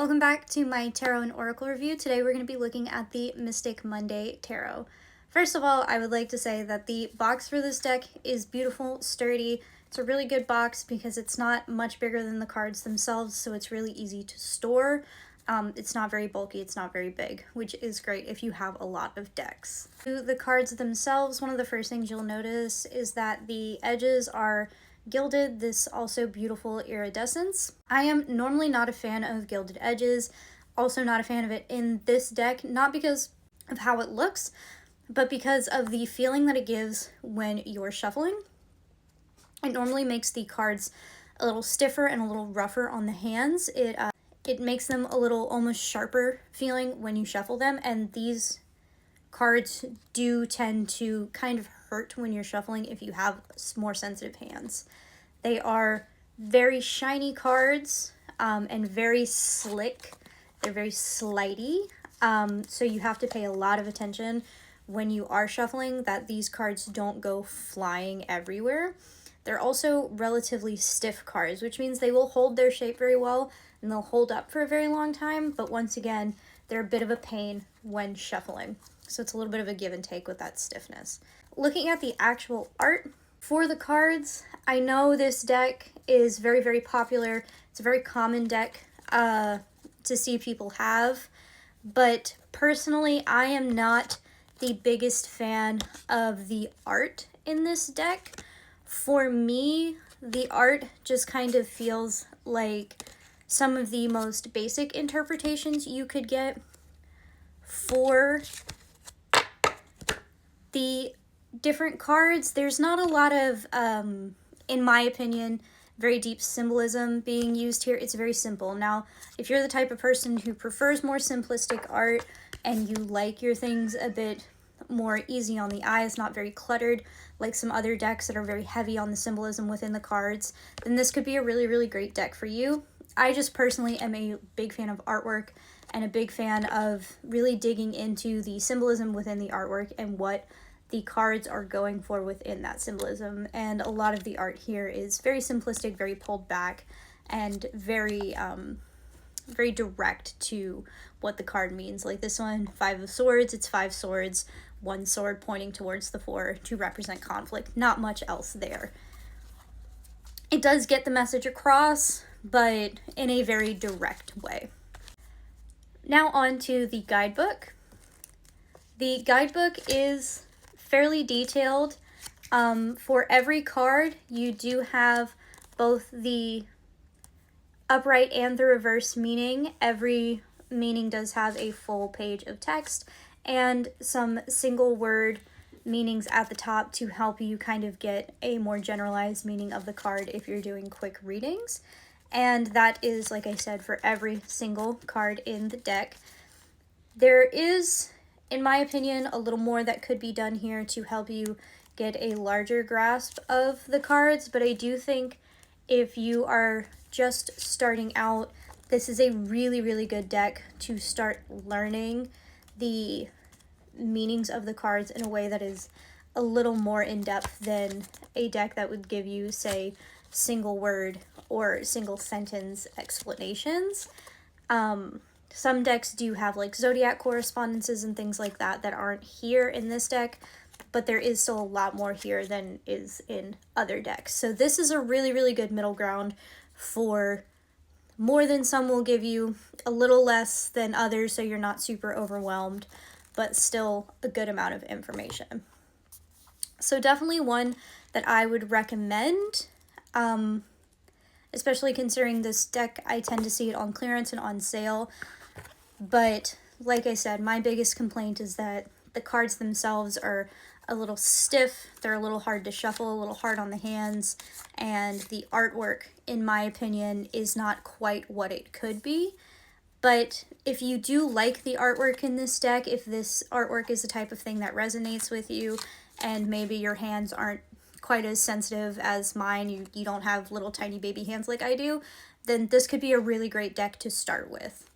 Welcome back to my Tarot and Oracle review. Today we're going to be looking at the Mystic Monday Tarot. First of all, I would like to say that the box for this deck is beautiful, sturdy. It's a really good box because it's not much bigger than the cards themselves, so it's really easy to store. It's not very bulky, it's not very big, which is great if you have a lot of decks. To the cards themselves, one of the first things you'll notice is that the edges are gilded, this also beautiful iridescence. I am normally not a fan of gilded edges, also not a fan of it in this deck, not because of how it looks, but because of the feeling that it gives when you're shuffling. It normally makes the cards a little stiffer and a little rougher on the hands. It makes them a little almost sharper feeling when you shuffle them, and these cards do tend to kind of hurt when you're shuffling if you have more sensitive hands. They are very shiny cards and very slick. They're very slidey, so you have to pay a lot of attention when you are shuffling that these cards don't go flying everywhere. They're also relatively stiff cards, which means they will hold their shape very well and they'll hold up for a very long time, but once again, they're a bit of a pain when shuffling. So it's a little bit of a give and take with that stiffness. Looking at the actual art for the cards, I know this deck is very, very popular. It's a very common deck to see people have, but personally, I am not the biggest fan of the art in this deck. For me, the art just kind of feels like some of the most basic interpretations you could get for the different cards. There's not a lot of, in my opinion, very deep symbolism being used here. It's very simple. Now, if you're the type of person who prefers more simplistic art and you like your things a bit more easy on the eyes, not very cluttered, like some other decks that are very heavy on the symbolism within the cards, then this could be a really, really great deck for you. I just personally am a big fan of artwork and a big fan of really digging into the symbolism within the artwork and what the cards are going for within that symbolism. And a lot of the art here is very simplistic, very pulled back, and very very direct to what the card means. Like this one, Five of Swords, it's 5 swords, 1 sword pointing towards the 4 to represent conflict. Not much else there. It does get the message across, but in a very direct way. Now on to the guidebook. The guidebook is fairly detailed. For every card, you do have both the upright and the reverse meaning. Every meaning does have a full page of text and some single word meanings at the top to help you kind of get a more generalized meaning of the card if you're doing quick readings. And that is, like I said, for every single card in the deck. There is, in my opinion, a little more that could be done here to help you get a larger grasp of the cards, but I do think if you are just starting out, this is a really, really good deck to start learning the meanings of the cards in a way that is a little more in-depth than a deck that would give you, say, single word or single sentence explanations. Some decks do have like zodiac correspondences and things like that that aren't here in this deck, but there is still a lot more here than is in other decks. So this is a really, really good middle ground for more than some will give you, a little less than others, so you're not super overwhelmed, but still a good amount of information. So definitely one that I would recommend, especially considering this deck, I tend to see it on clearance and on sale. But like I said, my biggest complaint is that the cards themselves are a little stiff, they're a little hard to shuffle, a little hard on the hands, and the artwork, in my opinion, is not quite what it could be. But if you do like the artwork in this deck, if this artwork is the type of thing that resonates with you, and maybe your hands aren't quite as sensitive as mine, you don't have little tiny baby hands like I do, then this could be a really great deck to start with.